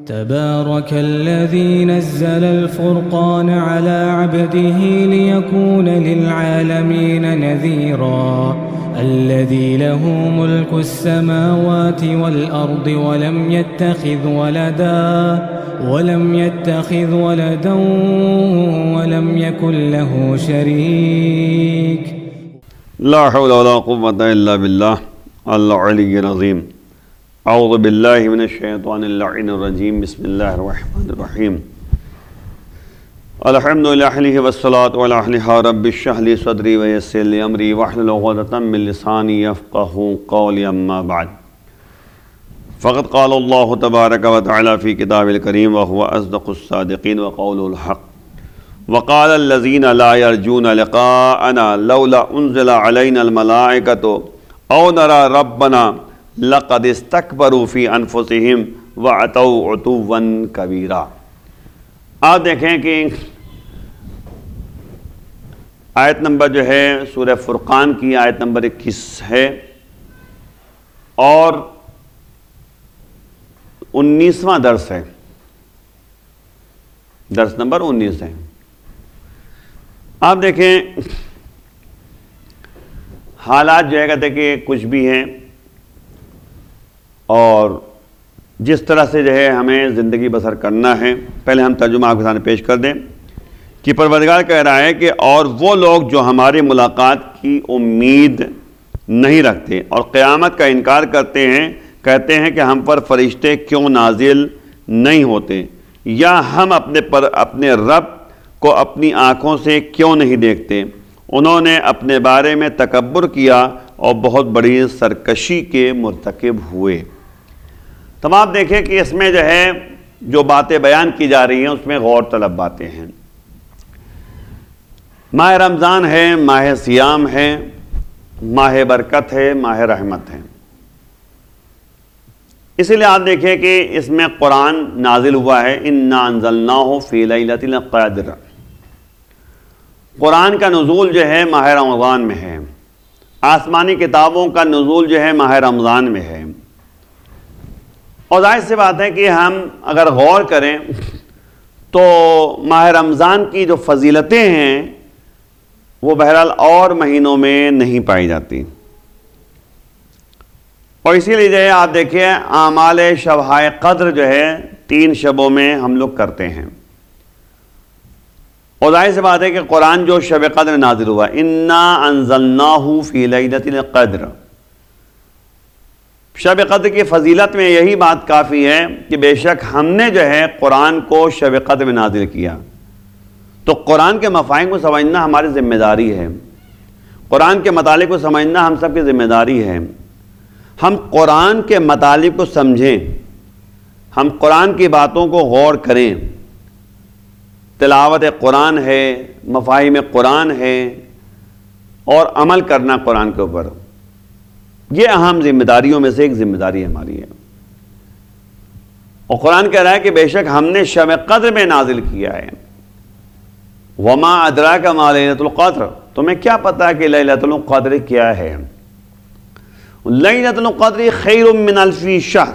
تبارك الذي نزل الفرقان على عبده ليكون للعالمين نذيرا الذي له ملك السماوات والأرض ولم يتخذ ولدا ولم يكن له شريك لا حول ولا قوة إلا بالله العلي العظيم. اعوذ باللہ من الشیطان اللعین الرجیم. بسم اللہ الرحمن الرحیم. الحمد للہ والصلاة والعلیہ رب اشرح لی صدری ویسر لی امری واحلل عقدۃ من لسانی یفقہوا قولی. اما بعد فقد قال اللہ تبارک وتعالی فی کتابہ الکریم وهو اصدق الصادقین وقولہ الحق. وقال الذین لا یرجون لقاءنا لولا انزل علینا الملائکۃ او نری ربنا لقد استکبروا فی انفسہم وعتوا عتوا کبیرا. آپ دیکھیں کہ آیت نمبر جو ہے سورہ فرقان کی آیت نمبر 21 ہے اور 19واں درس ہے. درس نمبر 19 ہے. آپ دیکھیں حالات جو ہے کہتے ہیں کہ کچھ بھی ہیں اور جس طرح سے جو ہے ہمیں زندگی بسر کرنا ہے. پہلے ہم ترجمہ آپ کے سامنے پیش کر دیں کہ پروردگار کہہ رہا ہے کہ اور وہ لوگ جو ہماری ملاقات کی امید نہیں رکھتے اور قیامت کا انکار کرتے ہیں، کہتے ہیں کہ ہم پر فرشتے کیوں نازل نہیں ہوتے، یا ہم اپنے رب کو اپنی آنکھوں سے کیوں نہیں دیکھتے. انہوں نے اپنے بارے میں تکبر کیا اور بہت بڑی سرکشی کے مرتکب ہوئے. تب آپ دیکھیں کہ اس میں جو ہے جو باتیں بیان کی جا رہی ہیں اس میں غور طلب باتیں ہیں. ماہ رمضان ہے، ماہ صیام ہے، ماہ برکت ہے، ماہ رحمت ہے. اسی لیے آپ دیکھیں کہ اس میں قرآن نازل ہوا ہے. انا انزلناہ فی لیلۃ القدر. قرآن کا نزول جو ہے ماہ رمضان میں ہے. آسمانی کتابوں کا نزول جو ہے ماہ رمضان میں ہے. اور ظاہر سی بات ہے کہ ہم اگر غور کریں تو ماہ رمضان کی جو فضیلتیں ہیں وہ بہرحال اور مہینوں میں نہیں پائی جاتی. اور اسی لیے جو ہے آپ دیکھیں اعمال شبۂ قدر جو ہے 3 شبوں میں ہم لوگ کرتے ہیں. اور ظاہر سی بات ہے کہ قرآن جو شب قدر نازل ہوا، انا انزلناہ فی لیلۃ القدر، شب قدر کی فضیلت میں یہی بات کافی ہے کہ بے شک ہم نے جو ہے قرآن کو شب قدر میں نازل کیا. تو قرآن کے مفاہیم کو سمجھنا ہماری ذمہ داری ہے. قرآن کے مطالب کو سمجھنا ہم سب کی ذمہ داری ہے. ہم قرآن کے مطالب کو سمجھیں، ہم قرآن کی باتوں کو غور کریں. تلاوت قرآن ہے، مفاہیم قرآن ہے اور عمل کرنا قرآن کے اوپر، یہ اہم ذمہ داریوں میں سے ایک ذمہ داری ہماری ہے. اور قرآن کہہ رہا ہے کہ بے شک ہم نے شب قدر میں نازل کیا ہے. وما ادراک ما لیلۃ القدر، تمہیں کیا پتا کہ لیلۃ القدر کیا ہے؟ لیلۃ القدر خیر من الف شہر.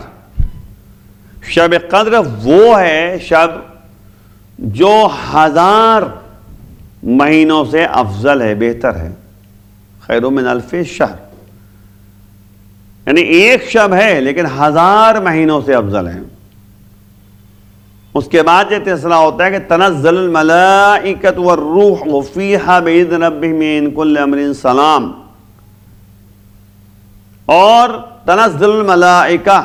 شب قدر وہ ہے شب جو 1000 مہینوں سے افضل ہے، بہتر ہے. خیر من الف شہر یعنی ایک شب ہے لیکن 1000 مہینوں سے افضل ہے. اس کے بعد یہ تیسرا ہوتا ہے کہ تنزل الملائکۃ والروح فیہا بإذن ربہم من کل امر سلام. اور تنزل الملائکہ،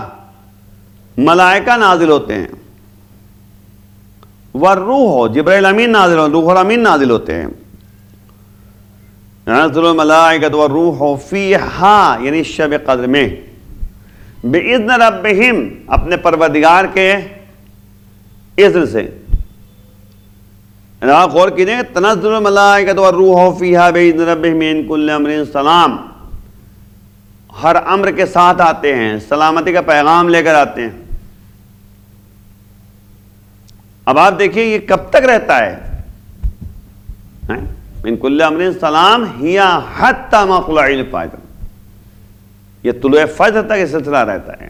ملائکہ نازل ہوتے ہیں. والروح، جبرائیل امین نازل ہوتے ہیں، روح الامین نازل ہوتے ہیں. تنزل الملائکۃ والروح فیہا یعنی شب قدر میں، بإذن ربہم اپنے پروردگار کے اذن سے. آپ غور کیجئے، تنزل الملائکۃ والروح فیہا بإذن ربہم من کل امر سلام، ہر امر کے ساتھ آتے ہیں، سلامتی کا پیغام لے کر آتے ہیں. اب آپ دیکھیے یہ کب تک رہتا ہے؟ من کل امر سلام ہی حتی مطلع الفجر، یہ طلوع فجر تک یہ سلسلہ رہتا ہے.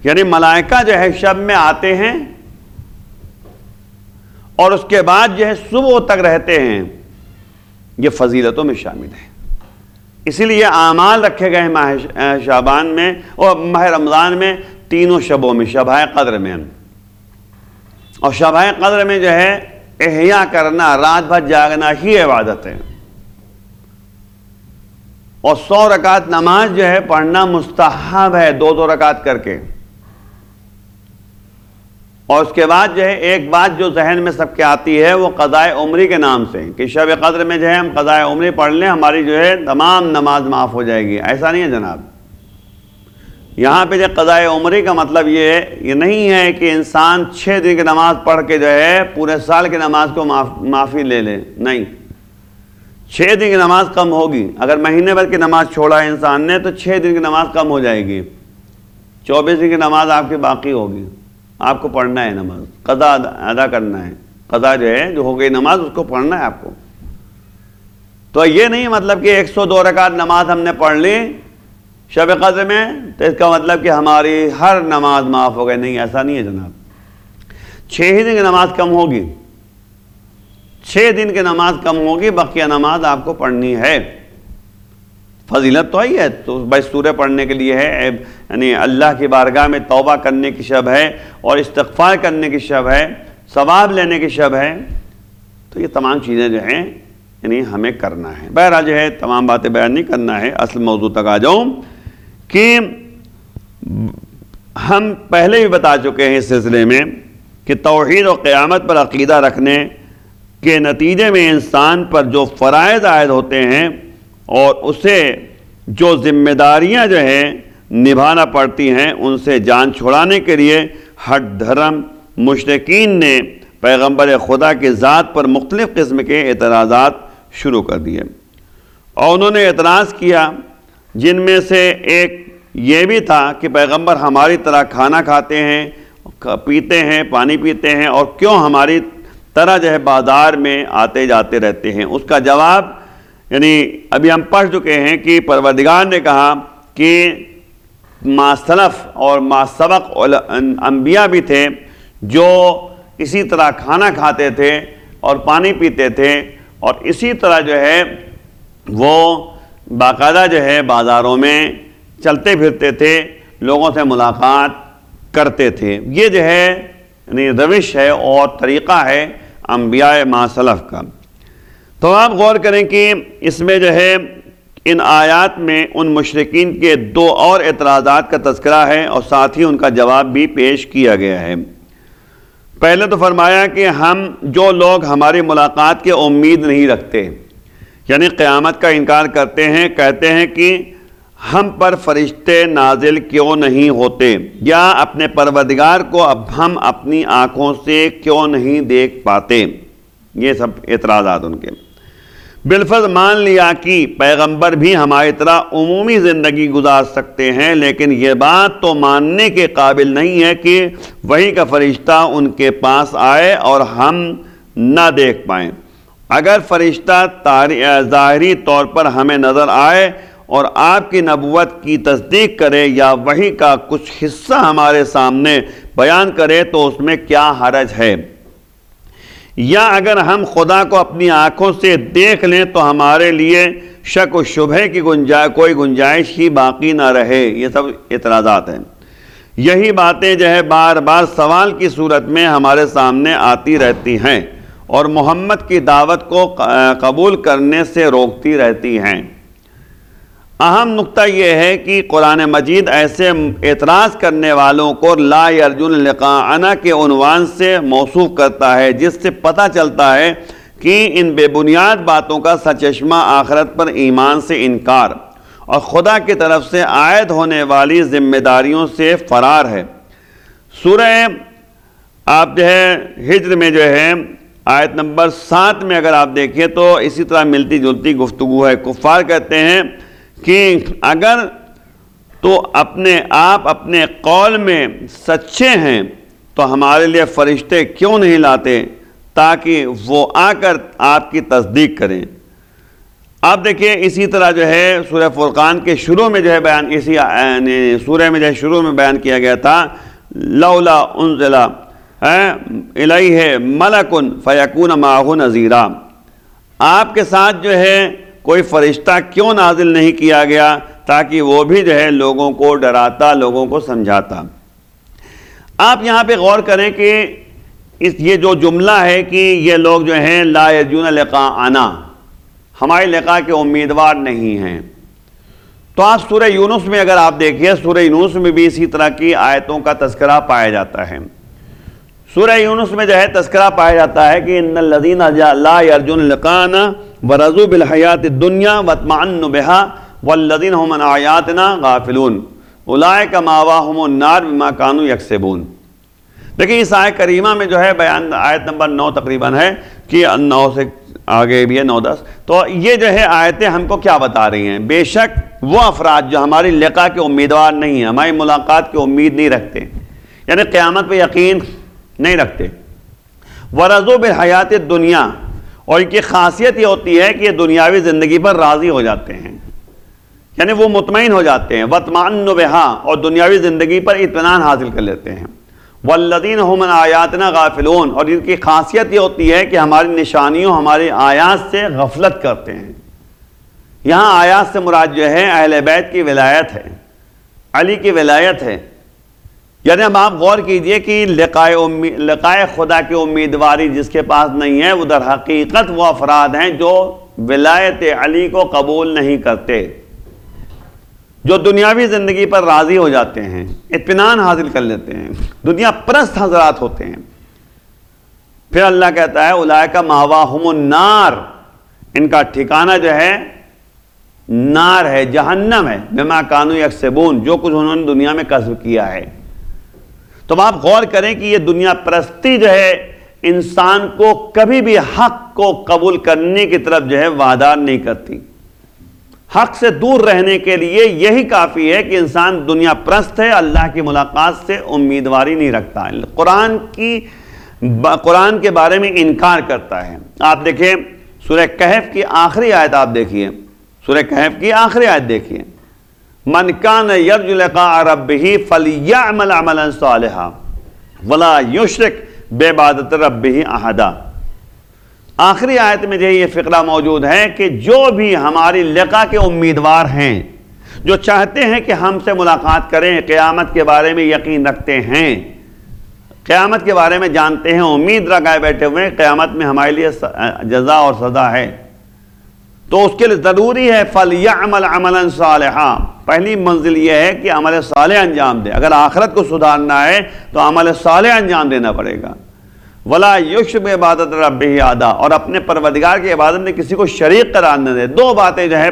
یعنی ملائکہ جو ہے شب میں آتے ہیں اور اس کے بعد جو ہے صبح تک رہتے ہیں، یہ فضیلتوں میں شامل ہے۔ اسی لیے اعمال رکھے گئے ہیں ماہ شعبان میں اور ماہ رمضان میں، تینوں شبوں میں، شبہ قدر میں، اور شبہ قدر میں جو ہے احیاء کرنا، رات بھر جاگنا ہی عبادت ہے، اور 100 رکعت نماز جو ہے پڑھنا مستحب ہے، 2 رکعت کر کے۔ اور اس کے بعد جو ہے ایک بات جو ذہن میں سب کے آتی ہے وہ قضاء عمری کے نام سے، کہ شب قدر میں جو ہے ہم قضاء عمری پڑھ لیں، ہماری جو ہے تمام نماز معاف ہو جائے گی۔ ایسا نہیں ہے جناب، یہاں پہ جو قضاء عمری کا مطلب یہ نہیں ہے کہ انسان 6 دن کی نماز پڑھ کے جو ہے پورے سال کی نماز کو معافی لے لے، نہیں، 6 دن کی نماز کم ہوگی۔ اگر مہینے بھر کی نماز چھوڑا ہے انسان نے تو 6 دن کی نماز کم ہو جائے گی، 24 دن کی نماز آپ کی باقی ہوگی، آپ کو پڑھنا ہے نماز، قضا ادا کرنا ہے، قضا جو ہے جو ہو گئی نماز اس کو پڑھنا ہے آپ کو۔ تو یہ نہیں مطلب کہ 102 رکعت نماز ہم نے پڑھ لی شب قدر میں تو اس کا مطلب کہ ہماری ہر نماز معاف ہو گئی، نہیں، ایسا نہیں ہے جناب۔ 6 ہی دن کی نماز کم ہوگی، 6 دن کی نماز کم ہوگی، بقیہ نماز آپ کو پڑھنی ہے۔ فضیلت تو ہی ہے، تو بھائی سورہ پڑھنے کے لیے ہے، یعنی اللہ کی بارگاہ میں توبہ کرنے کی شب ہے اور استغفار کرنے کی شب ہے، ثواب لینے کی شب ہے، تو یہ تمام چیزیں جو ہیں یعنی ہمیں کرنا ہے۔ بہرحال جو ہے تمام باتیں بیان نہیں کرنا ہے، اصل موضوع تک آ جاؤں کہ ہم پہلے بھی بتا چکے ہیں اس سلسلے میں کہ توحید و قیامت پر عقیدہ رکھنے کے نتیجے میں انسان پر جو فرائض عائد ہوتے ہیں اور اسے جو ذمہ داریاں جو ہیں نبھانا پڑتی ہیں، ان سے جان چھڑانے کے لیے ہر دھرم مشرکین نے پیغمبر خدا کی ذات پر مختلف قسم کے اعتراضات شروع کر دیے، اور انہوں نے اعتراض کیا، جن میں سے ایک یہ بھی تھا کہ پیغمبر ہماری طرح کھانا کھاتے ہیں، پیتے ہیں، پانی پیتے ہیں، اور کیوں ہماری طرح جو ہے بازار میں آتے جاتے رہتے ہیں؟ اس کا جواب یعنی ابھی ہم پڑھ چکے ہیں کہ پروردگار نے کہا کہ ما سلف اور ما سبق انبیاء بھی تھے جو اسی طرح کھانا کھاتے تھے اور پانی پیتے تھے، اور اسی طرح جو ہے وہ باقاعدہ جو ہے بازاروں میں چلتے پھرتے تھے، لوگوں سے ملاقات کرتے تھے۔ یہ جو ہے یعنی روش ہے اور طریقہ ہے انبیاء ما سلف کا۔ تو آپ غور کریں کہ اس میں جو ہے ان آیات میں ان مشرکین کے 2 اور اعتراضات کا تذکرہ ہے اور ساتھ ہی ان کا جواب بھی پیش کیا گیا ہے۔ پہلے تو فرمایا کہ ہم جو لوگ ہماری ملاقات کی امید نہیں رکھتے، یعنی قیامت کا انکار کرتے ہیں، کہتے ہیں کہ ہم پر فرشتے نازل کیوں نہیں ہوتے، یا اپنے پروردگار کو اب ہم اپنی آنکھوں سے کیوں نہیں دیکھ پاتے، یہ سب اعتراضات ان کے۔ بالفرض مان لیا کہ پیغمبر بھی ہماری طرح عمومی زندگی گزار سکتے ہیں، لیکن یہ بات تو ماننے کے قابل نہیں ہے کہ وحی کا فرشتہ ان کے پاس آئے اور ہم نہ دیکھ پائیں۔ اگر فرشتہ ظاہری طور پر ہمیں نظر آئے اور آپ کی نبوت کی تصدیق کرے یا وحی کا کچھ حصہ ہمارے سامنے بیان کرے تو اس میں کیا حرج ہے؟ یا اگر ہم خدا کو اپنی آنکھوں سے دیکھ لیں تو ہمارے لیے شک و شبہ کی کوئی گنجائش ہی باقی نہ رہے۔ یہ سب اعتراضات ہیں۔ یہی باتیں جو ہے بار بار سوال کی صورت میں ہمارے سامنے آتی رہتی ہیں اور محمد کی دعوت کو قبول کرنے سے روکتی رہتی ہیں۔ اہم نقطہ یہ ہے کہ قرآن مجید ایسے اعتراض کرنے والوں کو لا یرجون لقاءنا کے عنوان سے موصوف کرتا ہے، جس سے پتہ چلتا ہے کہ ان بے بنیاد باتوں کا سرچشمہ آخرت پر ایمان سے انکار اور خدا کی طرف سے عائد ہونے والی ذمہ داریوں سے فرار ہے۔ سورہ آپ جو ہے ہجر میں جو ہے آیت نمبر 7 میں اگر آپ دیکھیں تو اسی طرح ملتی جلتی گفتگو ہے۔ کفار کہتے ہیں کہ اگر تو آپ اپنے قول میں سچے ہیں تو ہمارے لیے فرشتے کیوں نہیں لاتے تاکہ وہ آ کر آپ کی تصدیق کریں۔ آپ دیکھیں اسی طرح جو ہے سورہ فرقان کے شروع میں جو ہے بیان، اسی سورہ میں جو ہے شروع میں بیان کیا گیا تھا لولا انزل الیہ ملکن فیکون معہ نذیرا، آپ کے ساتھ جو ہے کوئی فرشتہ کیوں نازل نہیں کیا گیا تاکہ وہ بھی جو ہے لوگوں کو ڈراتا، لوگوں کو سمجھاتا۔ آپ یہاں پہ غور کریں کہ یہ جو جملہ ہے کہ یہ لوگ جو ہیں لا یرجون لقاءنا، ہمارے لقاء کے امیدوار نہیں ہیں، تو آپ سورہ یونس میں اگر آپ دیکھیے، سورہ یونس میں بھی اسی طرح کی آیتوں کا تذکرہ پایا جاتا ہے۔ سورہ یونس میں جو ہے تذکرہ پایا جاتا ہے کہ ان الذین لا یرجون لقاءنا ورضوا بالحیاۃ الدنیا واطمأنوا بها والذین هم عن آیاتنا غافلون اولئک مأواہم النار بما کانوا یکسبون۔ دیکھیں اس آیت کریمہ میں جو ہے بیان آیت نمبر 9 تقریباً ہے کہ 9 سے آگے بھی ہے 9-10، تو یہ جو ہے آیتیں ہم کو کیا بتا رہی ہیں؟ بے شک وہ افراد جو ہماری لقاء کے امیدوار نہیں ہیں، ہماری ملاقات کی امید نہیں رکھتے، یعنی قیامت پہ یقین نہیں رکھتے، ورضوا بالحیات الدنیا، اور ان کی خاصیت یہ ہوتی ہے کہ یہ دنیاوی زندگی پر راضی ہو جاتے ہیں، یعنی وہ مطمئن ہو جاتے ہیں، واطمأنوا بها، اور دنیاوی زندگی پر اطمینان حاصل کر لیتے ہیں، والذین هم عن آیاتنا غافلون، اور ان کی خاصیت یہ ہوتی ہے کہ ہماری نشانیوں، ہماری آیات سے غفلت کرتے ہیں۔ یہاں آیات سے مراد جو ہے اہل بیت کی ولایت ہے، علی کی ولایت ہے، یعنی اب آپ غور کیجئے کہ لقائے خدا کی امیدواری جس کے پاس نہیں ہے، وہ در حقیقت وہ افراد ہیں جو ولایت علی کو قبول نہیں کرتے، جو دنیاوی زندگی پر راضی ہو جاتے ہیں، اطمینان حاصل کر لیتے ہیں، دنیا پرست حضرات ہوتے ہیں۔ پھر اللہ کہتا ہے اولئک مأواہم النار، ان کا ٹھکانہ جو ہے نار ہے، جہنم ہے، بما کانوا یکسبون، جو کچھ انہوں نے دنیا میں کسب کیا ہے۔ تو آپ غور کریں کہ یہ دنیا پرستی جو ہے انسان کو کبھی بھی حق کو قبول کرنے کی طرف جو ہے وادار نہیں کرتی۔ حق سے دور رہنے کے لیے یہی کافی ہے کہ انسان دنیا پرست ہے، اللہ کی ملاقات سے امیدواری نہیں رکھتا ہے، قرآن کے بارے میں انکار کرتا ہے۔ آپ دیکھیں سورہ کہف کی آخری آیت، آپ دیکھیے سورہ کہف کی آخری آیت دیکھیے، من کان یرجو لقاء ربہ فلیعمل عملا صالحا ولا یشرک بعبادت ربہ احدا۔ آخری آیت میں جو یہ فقرہ موجود ہے کہ جو بھی ہماری لقاء کے امیدوار ہیں، جو چاہتے ہیں کہ ہم سے ملاقات کریں، قیامت کے بارے میں یقین رکھتے ہیں، قیامت کے بارے میں جانتے ہیں، امید لگائے بیٹھے ہوئے ہیں قیامت میں ہمارے لیے جزا اور سزا ہے، تو اس کے لیے ضروری ہے فَلْيَعْمَلْ عَمَلًا صَالِحًا، پہلی منزل یہ ہے کہ عمل صالح انجام دے۔ اگر آخرت کو سدھارنا ہے تو عمل صالح انجام دینا پڑے گا۔ وَلَا يُشْرِكْ بِعِبَادَتِ رَبِّهِ أَحَدًا، اور اپنے پروردگار کی عبادت میں کسی کو شریک قرار نہ دے۔ دو باتیں جو ہے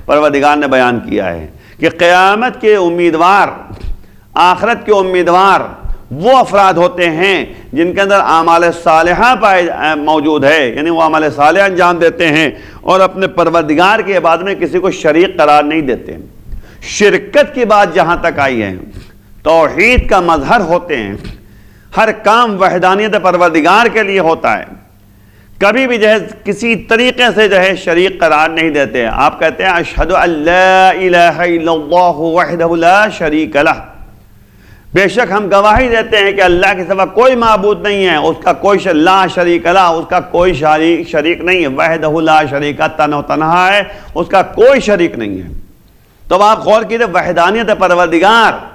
پروردگار نے بیان کیا ہے کہ قیامت کے امیدوار، آخرت کے امیدوار وہ افراد ہوتے ہیں جن کے اندر اعمال صالحہ موجود ہے، یعنی وہ عمل صالح انجام دیتے ہیں اور اپنے پروردگار کی عبادت میں کسی کو شریک قرار نہیں دیتے۔ شرکت کی بات جہاں تک آئی ہے، توحید کا مظہر ہوتے ہیں، ہر کام وحدانیت پروردگار کے لیے ہوتا ہے، کبھی بھی جو ہے کسی طریقے سے جو ہے شریک قرار نہیں دیتے۔ آپ کہتے ہیں اشہد ان لا الہ الا اللہ وحدہ لا شریک لہ، بے شک ہم گواہی دیتے ہیں کہ اللہ کے سوا کوئی معبود نہیں ہے، اس کا کوئی لا شریک لہ، اس کا کوئی شریک نہیں ہے، وحدہ لا شریک، تنہا ہے، اس کا کوئی شریک نہیں ہے۔ تو آپ غور کیجئے وحدانیت پروردگار،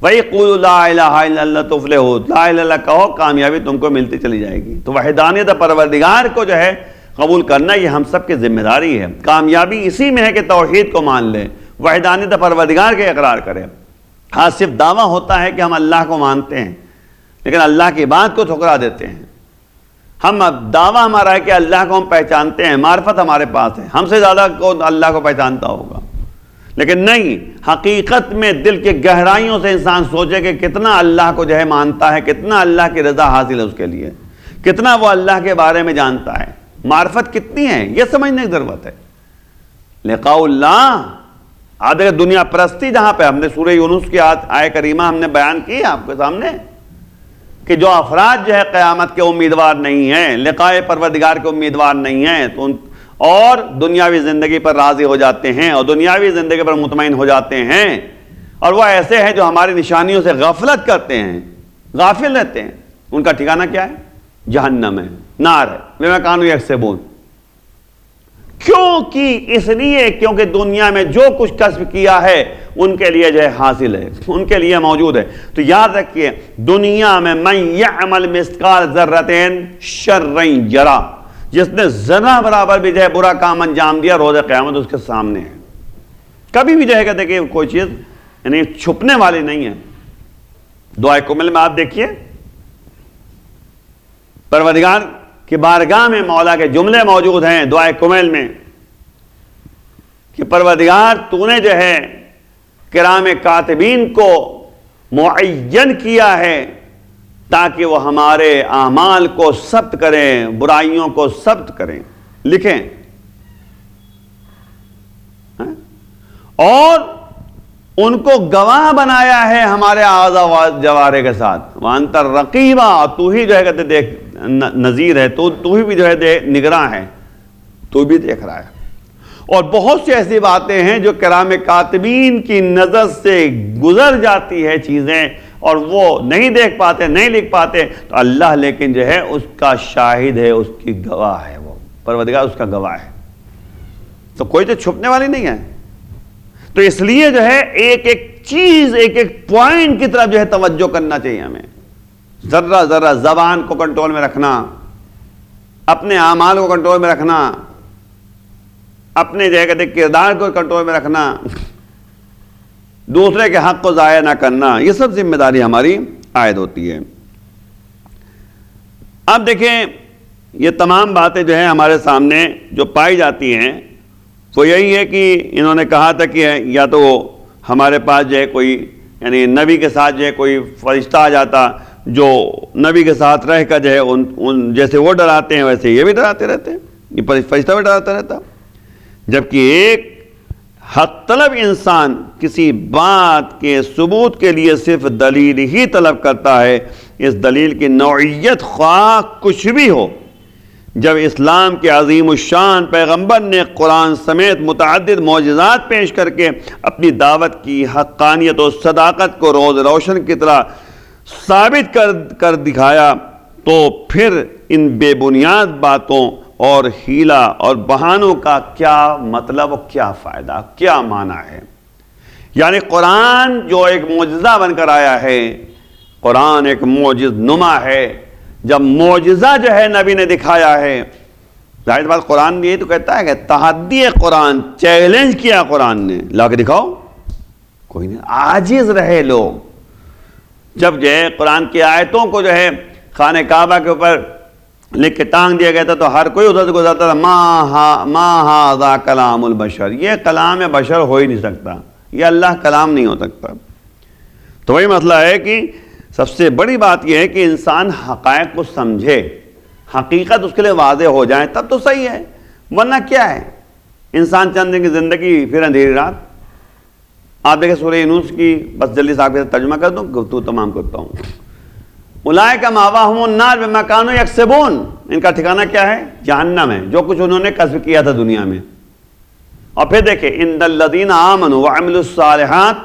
وہی قولوا لا الہ الا اللہ تفلحوا، لا الہ الا اللہ کہو کامیابی تم کو ملتی چلی جائے گی۔ تو وحدانیت پروردگار کو جو ہے قبول کرنا یہ ہم سب کی ذمہ داری ہے۔ کامیابی اسی میں ہے کہ توحید کو مان لے، وحدانیت پروردگار کے اقرار کرے۔ ہاں صرف دعویٰ ہوتا ہے کہ ہم اللہ کو مانتے ہیں، لیکن اللہ کی بات کو ٹھکرا دیتے ہیں۔ ہم دعویٰ ہمارا ہے کہ اللہ کو ہم پہچانتے ہیں، معرفت ہمارے پاس ہے، ہم سے زیادہ کون اللہ کو پہچانتا ہوگا، لیکن نہیں، حقیقت میں دل کے گہرائیوں سے انسان سوچے کہ کتنا اللہ کو جو ہے مانتا ہے، کتنا اللہ کی رضا حاصل ہے اس کے لیے، کتنا وہ اللہ کے بارے میں جانتا ہے، معرفت کتنی ہے، یہ سمجھنے کی ضرورت ہے۔ لقاء اللہ، آپ دیکھیں دنیا پرستی جہاں پہ ہم نے سورہ یونس کی آیت کریمہ ہم نے بیان کی آپ کے سامنے کہ جو افراد جو ہے قیامت کے امیدوار نہیں ہیں، لقاء پروردگار کے امیدوار نہیں ہیں، تو اور دنیاوی زندگی پر راضی ہو جاتے ہیں اور دنیاوی زندگی پر مطمئن ہو جاتے ہیں، اور وہ ایسے ہیں جو ہماری نشانیوں سے غفلت کرتے ہیں، غافل رہتے ہیں، ان کا ٹھکانہ کیا ہے؟ جہنم ہے، نار ہے، بما کانوا یکسبون۔ کیوں کی؟ اس لیے کیونکہ دنیا میں جو کچھ کسب کیا ہے ان کے لیے جو ہے حاصل ہے، ان کے لیے موجود ہے۔ تو یاد رکھیے دنیا میں من یعمل مثقال ذرۃ شرا یرا، جس نے ذرہ برابر بھی جو ہے برا کام انجام دیا روز قیامت اس کے سامنے ہے۔ کبھی بھی جو ہے کہتے کہ کوئی چیز یعنی چھپنے والی نہیں ہے۔ دعائے کمل میں آپ دیکھیے پروردگار کی بارگاہ میں مولا کے جملے موجود ہیں دعائے کمل میں کہ پروردگار تو نے جو ہے کرام کاتبین کو معین کیا ہے تاکہ وہ ہمارے اعمال کو ثبت کریں، برائیوں کو ثبت کریں، لکھیں، اور ان کو گواہ بنایا ہے ہمارے اعضاء و جوارح کے ساتھ۔ وانت الرقیبہ، تو ہی جو ہے کہتے دیکھ نظیر ہے، تو ہی بھی جو ہے نگراں ہے، تو بھی دیکھ رہا ہے۔ اور بہت سی ایسی باتیں ہیں جو کرام کاتبین کی نظر سے گزر جاتی ہے چیزیں اور وہ نہیں دیکھ پاتے، نہیں لکھ پاتے، تو اللہ لیکن جو ہے اس کا شاہد ہے، اس کی گواہ ہے، وہ پروردگار اس کا گواہ ہے۔ تو کوئی تو چھپنے والی نہیں ہے۔ تو اس لیے جو ہے ایک ایک چیز، ایک ایک پوائنٹ کی طرف جو ہے توجہ کرنا چاہیے ہمیں، ذرہ ذرہ زبان کو کنٹرول میں رکھنا، اپنے اعمال کو کنٹرول میں رکھنا، اپنے جو ہے کہتے کردار کو کنٹرول میں رکھنا، دوسرے کے حق کو ضائع نہ کرنا، یہ سب ذمہ داری ہماری عائد ہوتی ہے۔ اب دیکھیں یہ تمام باتیں جو ہیں ہمارے سامنے جو پائی جاتی ہیں وہ یہی ہے کہ انہوں نے کہا تھا کہ یا تو ہمارے پاس جو ہے کوئی یعنی نبی کے ساتھ جو ہے کوئی فرشتہ آ جاتا جو نبی کے ساتھ رہ کر جو ہے ان جیسے وہ ڈراتے ہیں ویسے یہ بھی ڈراتے رہتے ہیں، یہ فرشتہ بھی ڈراتا رہتا۔ جبکہ ایک حق طلب انسان کسی بات کے ثبوت کے لیے صرف دلیل ہی طلب کرتا ہے، اس دلیل کی نوعیت خواہ کچھ بھی ہو۔ جب اسلام کے عظیم الشان پیغمبر نے قرآن سمیت متعدد معجزات پیش کر کے اپنی دعوت کی حقانیت و صداقت کو روز روشن کی طرح ثابت کر دکھایا تو پھر ان بے بنیاد باتوں اور ہیلا اور بہانوں کا کیا مطلب و کیا فائدہ، کیا معنی ہے؟ یعنی قرآن جو ایک معجزہ بن کر آیا ہے، قرآن ایک معجز نما ہے۔ جب معجزہ جو ہے نبی نے دکھایا ہے، ظاہر بات قرآن نے یہ تو کہتا ہے کہ تحدی قرآن، چیلنج کیا قرآن نے، لا کے دکھاؤ، کوئی نہیں، عاجز رہے لوگ۔ جب جو ہے قرآن کی آیتوں کو جو ہے خانہ کعبہ کے اوپر لکھ کے ٹانگ دیا گیا تھا تو ہر کوئی ادھر سے گزرتا تھا، ما ھذا کلام البشر، یہ کلام بشر ہو ہی نہیں سکتا، یہ اللہ کلام نہیں ہو سکتا۔ تو وہی مسئلہ ہے کہ سب سے بڑی بات یہ ہے کہ انسان حقائق کو سمجھے، حقیقت اس کے لیے واضح ہو جائے تب تو صحیح ہے، ورنہ کیا ہے انسان چند دن کی زندگی پھر اندھیری رات۔ آپ دیکھیں سورہ یونس کی، بس جلدی سے آپ کے ساتھ ترجمہ کر دوں، گفتگو تمام کرتا ہوں۔ اولئک مأواہم النار بما کانوا یکسبون، ان کا ٹھکانہ کیا ہے؟ جہنم ہے، جو کچھ انہوں نے کسب کیا تھا دنیا میں۔ اور پھر دیکھیں ان الذین آمنوا وعملوا الصالحات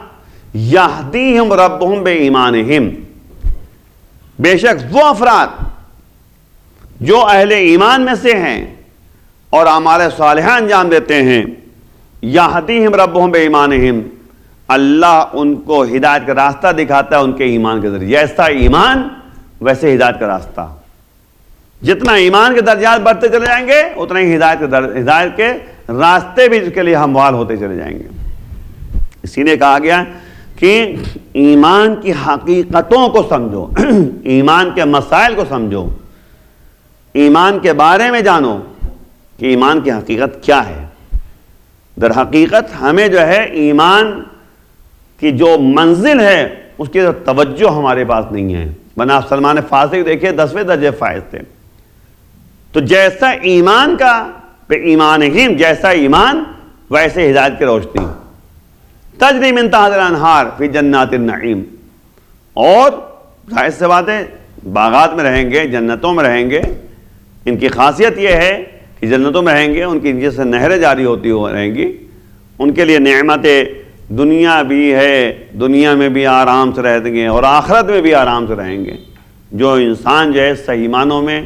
یہدیہم ربہم بایمانہم، بے شک وہ افراد جو اہل ایمان میں سے ہیں اور اعمال صالحہ انجام دیتے ہیں، یہدیہم ربہم بایمانہم، اللہ ان کو ہدایت کا راستہ دکھاتا ہے ان کے ایمان کے ذریعے۔ جیسا ایمان ویسے ہدایت کا راستہ، جتنا ایمان کے درجات بڑھتے چلے جائیں گے اتنا ہی ہدایت کے راستے بھی اس کے لیے ہموار ہوتے چلے جائیں گے۔ اسی لیے کہا گیا کہ ایمان کی حقیقتوں کو سمجھو، ایمان کے مسائل کو سمجھو، ایمان کے بارے میں جانو کہ ایمان کی حقیقت کیا ہے۔ در حقیقت ہمیں جو ہے ایمان کی جو منزل ہے اس کی توجہ ہمارے پاس نہیں ہے، ورنہ آپ سلمان فارسی دیکھیے 10ویں درجے فائز تھے۔ تو جیسا ایمان کا پہ ایمانہم، جیسا ایمان ویسے ہدایت کی روشنی، تجری من تحتہا الانہار فی جنات النعیم، اور ظاہر سی بات ہے باغات میں رہیں گے، جنتوں میں رہیں گے۔ ان کی خاصیت یہ ہے کہ جنتوں میں رہیں گے، ان کی جیسے نہریں جاری ہوتی رہیں گی، ان کے لیے نعمتیں دنیا بھی ہے، دنیا میں بھی آرام سے رہیں گے اور آخرت میں بھی آرام سے رہیں گے۔ جو انسان جو ہے صحیح معنوں میں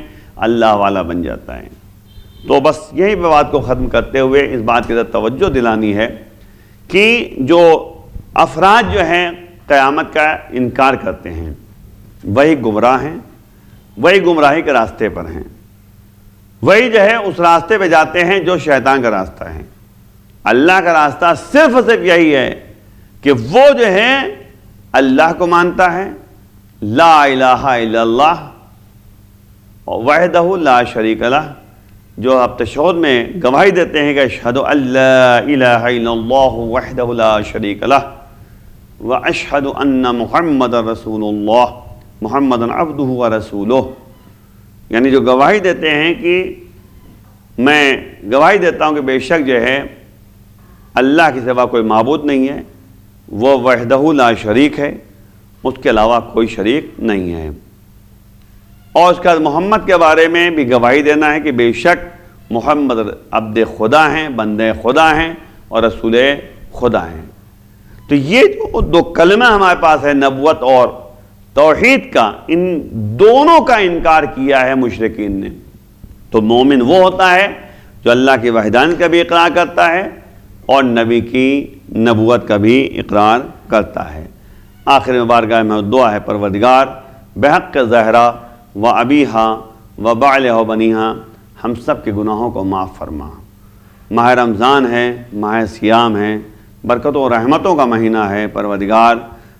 اللہ والا بن جاتا ہے۔ تو بس یہی بات کو ختم کرتے ہوئے اس بات کی طرف توجہ دلانی ہے کہ جو افراد جو ہیں قیامت کا انکار کرتے ہیں وہی گمراہ ہیں، وہی گمراہی کے راستے پر ہیں، وہی جو ہے اس راستے پہ جاتے ہیں جو شیطان کا راستہ ہے۔ اللہ کا راستہ صرف اور صرف یہی ہے کہ وہ جو ہے اللہ کو مانتا ہے، لا الہ الا اللہ وحدہ لا شریک لہ، جو آپ تشہد میں گواہی دیتے ہیں کہ اشہد ان لا الہ الا اللہ وحدہ لا شریک لہ واشہد ان محمد رسول اللہ محمد عبدہ ورسولہ، یعنی جو گواہی دیتے ہیں کہ میں گواہی دیتا ہوں کہ بے شک جو ہے اللہ کے سوا کوئی معبود نہیں ہے، وہ وحدہ لا شریک ہے، اس کے علاوہ کوئی شریک نہیں ہے، اور اس کے بعد محمد کے بارے میں بھی گواہی دینا ہے کہ بے شک محمد عبد خدا ہیں، بندے خدا ہیں اور رسول خدا ہیں۔ تو یہ جو دو کلمہ ہمارے پاس ہے نبوت اور توحید کا، ان دونوں کا انکار کیا ہے مشرکین نے۔ تو مومن وہ ہوتا ہے جو اللہ کی وحدانیت کا بھی اقرار کرتا ہے اور نبی کی نبوت کا بھی اقرار کرتا ہے۔ آخر میں بارگاہ میں دعا ہے، پروردگار بحق زہرا و ابیہا و بعلہا و بنیہا، ہم سب کے گناہوں کو معاف فرما۔ ماہ رمضان ہے، ماہ صیام ہے، برکتوں و رحمتوں کا مہینہ ہے، پروردگار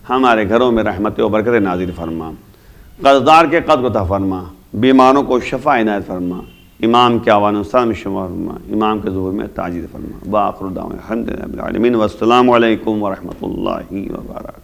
ہمارے گھروں میں رحمتیں و برکتیں نازل فرما، قرضدار کے قرض عطا فرما، بیماروں کو شفا عنایت فرما، امام کے آوان و سلام شمار فرما، امام کے ظہور میں تاجید فرما۔ وآخر دعوانا الحمد للہ رب العالمین، والسلام علیکم ورحمۃ اللہ وبرکاتہ۔